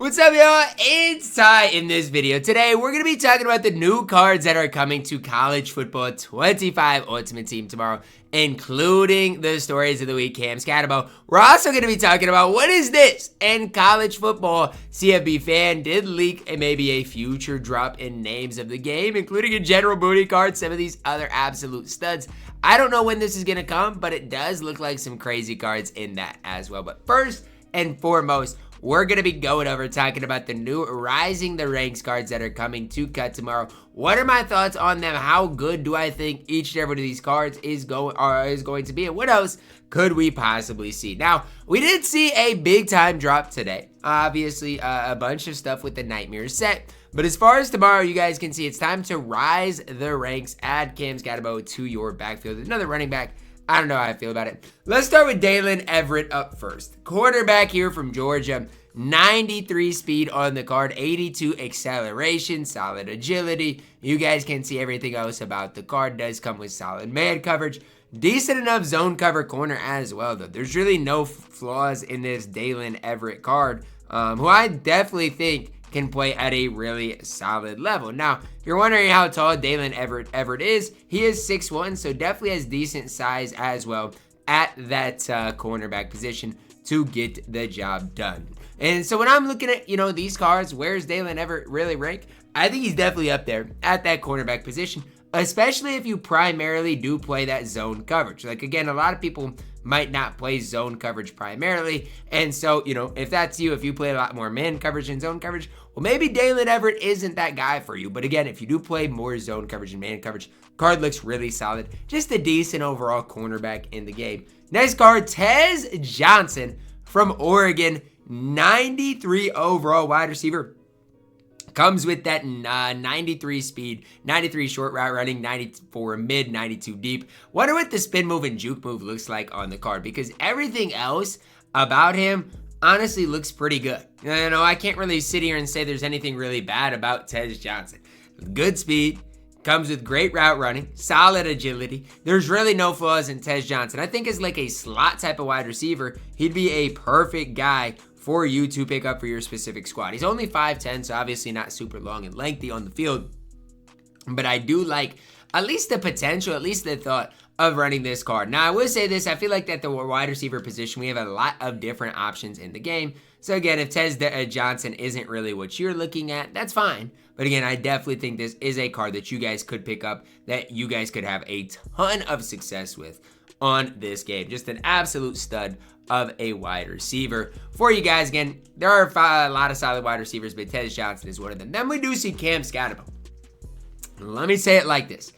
What's up, y'all? It's Ty in this video. Today, we're going to be talking about the new cards that are coming to College Football 25 Ultimate Team tomorrow, including the stories of the week, Cam Skattebo. We're also going to be talking about what is this? And College Football CFB fan did leak maybe a future drop in names of the game, including a general booty card, some of these other absolute studs. I don't know when this is going to come, but it does look like some crazy cards in that as well. But first and foremost, we're going to be going over talking about the new Rising the Ranks cards that are coming to cut tomorrow. What are my thoughts on them? How good do I think each and every one of these cards is going to be? And what else could we possibly see? Now, we did see a big time drop today. Obviously, a bunch of stuff with the Nightmare set. But as far as tomorrow, you guys can see it's time to rise the ranks. Add Cam Skattebo to your backfield. Another running back. I don't know how I feel about it. Let's start with Daylen Everette up first. Quarterback here from Georgia. 93 speed on the card. 82 acceleration. Solid agility. You guys can see everything else about the card. Does come with solid man coverage. Decent enough zone cover corner as well, though. There's really no flaws in this Daylen Everette card, who I definitely think can play at a really solid level. Now, if you're wondering how tall Daylen Everette is, he is 6'1", so definitely has decent size as well at that cornerback position to get the job done. And so when I'm looking at, these cards, where's Daylen Everette really rank? I think he's definitely up there at that cornerback position, especially if you primarily do play that zone coverage. Like, again, a lot of people might not play zone coverage primarily. And so, if that's you, if you play a lot more man coverage and zone coverage, well, maybe Daylen Everette isn't that guy for you. But again, if you do play more zone coverage and man coverage, card looks really solid. Just a decent overall cornerback in the game. Next card, Tez Johnson from Oregon, 93 overall wide receiver. Comes with that 93 speed, 93 short route running, 94 mid, 92 deep. Wonder what the spin move and juke move looks like on the card, because everything else about him honestly looks pretty good. I can't really sit here and say there's anything really bad about Tez Johnson. Good speed, comes with great route running, solid agility. There's really no flaws in Tez Johnson. I think as like a slot type of wide receiver, he'd be a perfect guy for you to pick up for your specific squad. He's only 5'10", so obviously not super long and lengthy on the field. But I do like at least the potential, at least the thought of running this card. Now, I will say this. I feel like that the wide receiver position, we have a lot of different options in the game. So again, if Tez Johnson isn't really what you're looking at, that's fine. But again, I definitely think this is a card that you guys could pick up, that you guys could have a ton of success with on this game. Just an absolute stud of a wide receiver for you guys. Again, there are a lot of solid wide receivers, but Tez Johnson is one of them. Then we do see Cam Skattebo. Let me say it like this.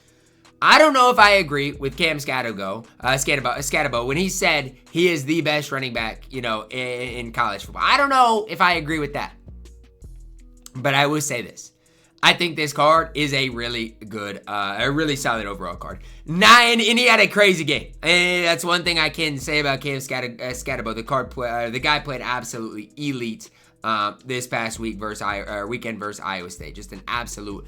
I don't know if I agree with Cam Skattebo when he said he is the best running back, in college football. I don't know if I agree with that. But I will say this. I think this card is a really good, a really solid overall card. And he had a crazy game. And that's one thing I can say about Cam Skattebo. The guy played absolutely elite this past weekend versus Iowa State. Just an absolute,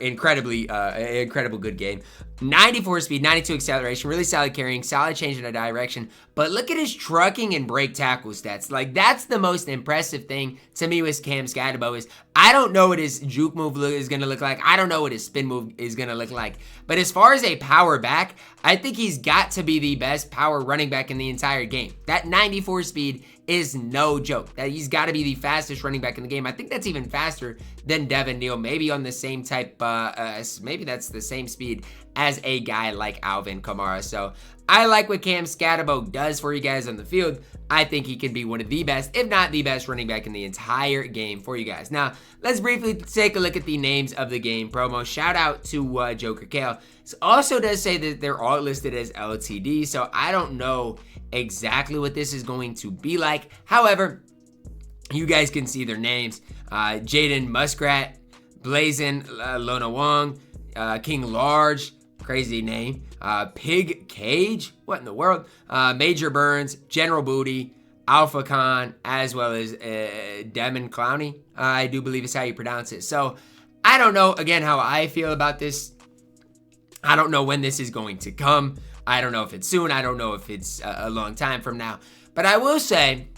incredible good game. 94 speed, 92 acceleration, really solid carrying, solid change in a direction. But look at his trucking and break tackle stats. Like, that's the most impressive thing to me with Cam Skattebo is I don't know what his juke move is going to look like. I don't know what his spin move is going to look like. But as far as a power back, I think he's got to be the best power running back in the entire game. That 94 speed is no joke. That he's got to be the fastest running back in the game. I think that's even faster than Devin Neal. Maybe on the same type, maybe that's the same speed as a guy like Alvin Kamara. So I like what Cam Skattebo does for you guys on the field. I think he can be one of the best, if not the best running back in the entire game for you guys. Now, let's briefly take a look at the names of the game promo. Shout out to Joker Kale. This also does say that they're all listed as LTD, so I don't know exactly what this is going to be like. However, you guys can see their names. Jaden Muskrat, Blazin Lona Wong, King Large, crazy name, Pig Cage, what in the world, Major Burns, General Booty, Alpha Khan, as well as Demon Clowney, I do believe is how you pronounce it. So I don't know, again, how I feel about this. I don't know when this is going to come. I don't know if it's soon. I don't know if it's a long time from now. But I will say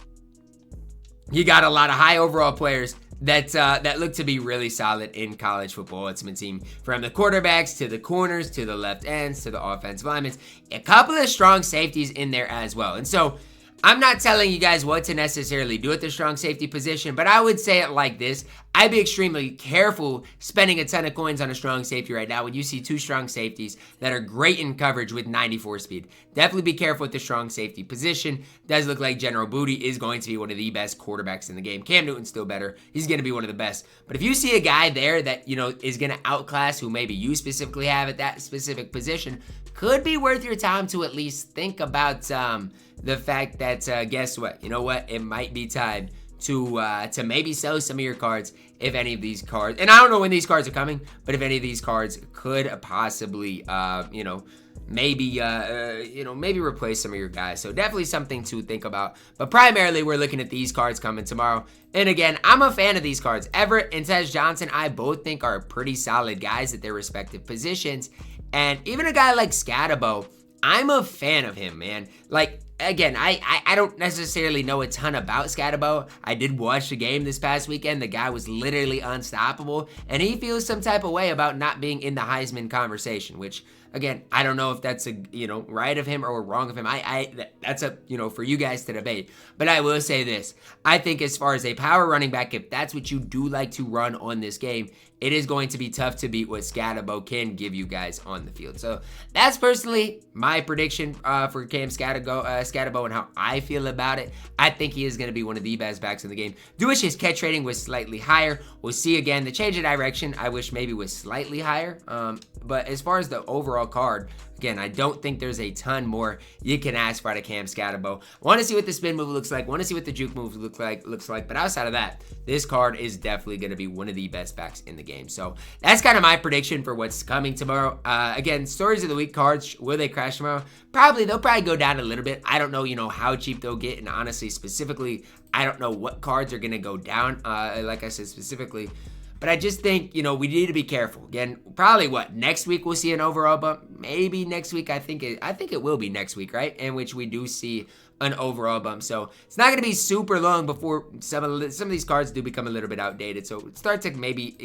you got a lot of high overall players that look to be really solid in college football ultimate team, from the quarterbacks to the corners to the left ends to the offensive linemen. A couple of strong safeties in there as well. And so I'm not telling you guys what to necessarily do at the strong safety position, but I would say it like this. I'd be extremely careful spending a ton of coins on a strong safety right now when you see two strong safeties that are great in coverage with 94 speed. Definitely be careful with the strong safety position. Does look like General Booty is going to be one of the best quarterbacks in the game. Cam Newton's still better. He's going to be one of the best. But if you see a guy there that, is going to outclass who maybe you specifically have at that specific position, could be worth your time to at least think about the fact that, guess what? You know what? It might be time to maybe sell some of your cards if any of these cards, and I don't know when these cards are coming, but if any of these cards could possibly, maybe replace some of your guys. So definitely something to think about. But primarily, we're looking at these cards coming tomorrow. And again, I'm a fan of these cards. Everett and Tez Johnson, I both think are pretty solid guys at their respective positions. And even a guy like Skattebo, I'm a fan of him, man. Like, again, I don't necessarily know a ton about Skattebo. I did watch the game this past weekend. The guy was literally unstoppable, and he feels some type of way about not being in the Heisman conversation, which, again, I don't know if that's right of him or wrong of him. That's for you guys to debate. But I will say this. I think as far as a power running back, if that's what you do like to run on this game, it is going to be tough to beat what Skattebo can give you guys on the field. So that's personally my prediction for Cam Skattebo and how I feel about it. I think he is going to be one of the best backs in the game. Do wish his catch rating was slightly higher. We'll see again. The change of direction, I wish maybe was slightly higher. But as far as the overall card, again, I don't think there's a ton more you can ask for out of Cam Skattebo. Want to see what the spin move looks like. Want to see what the juke move looks like. But outside of that, this card is definitely going to be one of the best backs in the game. So that's kind of my prediction for what's coming tomorrow. Again, stories of the week cards, will they crash tomorrow? Probably. They'll probably go down a little bit. I don't know, how cheap they'll get. And honestly, specifically, I don't know what cards are going to go down. Like I said, specifically. But I just think, we need to be careful. Again, probably next week we'll see an overall bump. Maybe next week. I think it will be next week, right? In which we do see an overall bump. So it's not going to be super long before some of these cards do become a little bit outdated. So start to maybe,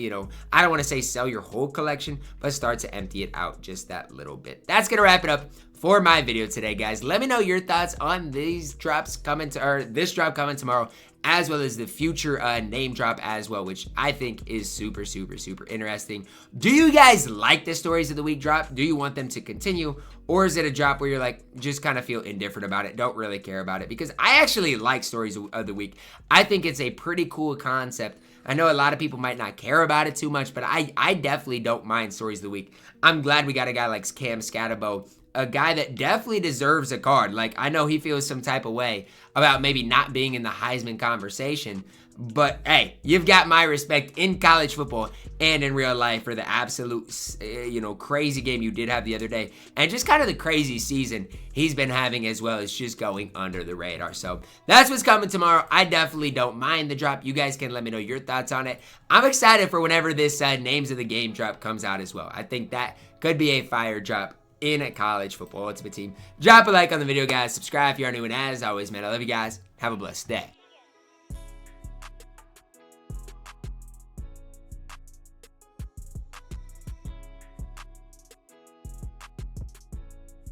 I don't want to say sell your whole collection, but start to empty it out just that little bit. That's going to wrap it up for my video today, guys. Let me know your thoughts on these drops coming this drop coming tomorrow, as well as the future name drop as well, which I think is super, super, super interesting. Do you guys like the stories of the week drop? Do you want them to continue? Or is it a drop where you're like, just kind of feel indifferent about it, don't really care about it? Because I actually like stories of the week. I think it's a pretty cool concept. I know a lot of people might not care about it too much, but I definitely don't mind stories of the week. I'm glad we got a guy like Cam Skattebo, a guy that definitely deserves a card. Like, I know he feels some type of way about maybe not being in the Heisman conversation, but hey, you've got my respect in college football and in real life for the absolute, crazy game you did have the other day, and just kind of the crazy season he's been having, as well as just going under the radar. So that's what's coming tomorrow. I definitely don't mind the drop. You guys can let me know your thoughts on it. I'm excited for whenever this names of the game drop comes out as well. I think that could be a fire drop in a college football ultimate team. Drop a like on the video, guys. Subscribe if you are new, and as always, man, I love you guys. Have a blessed day.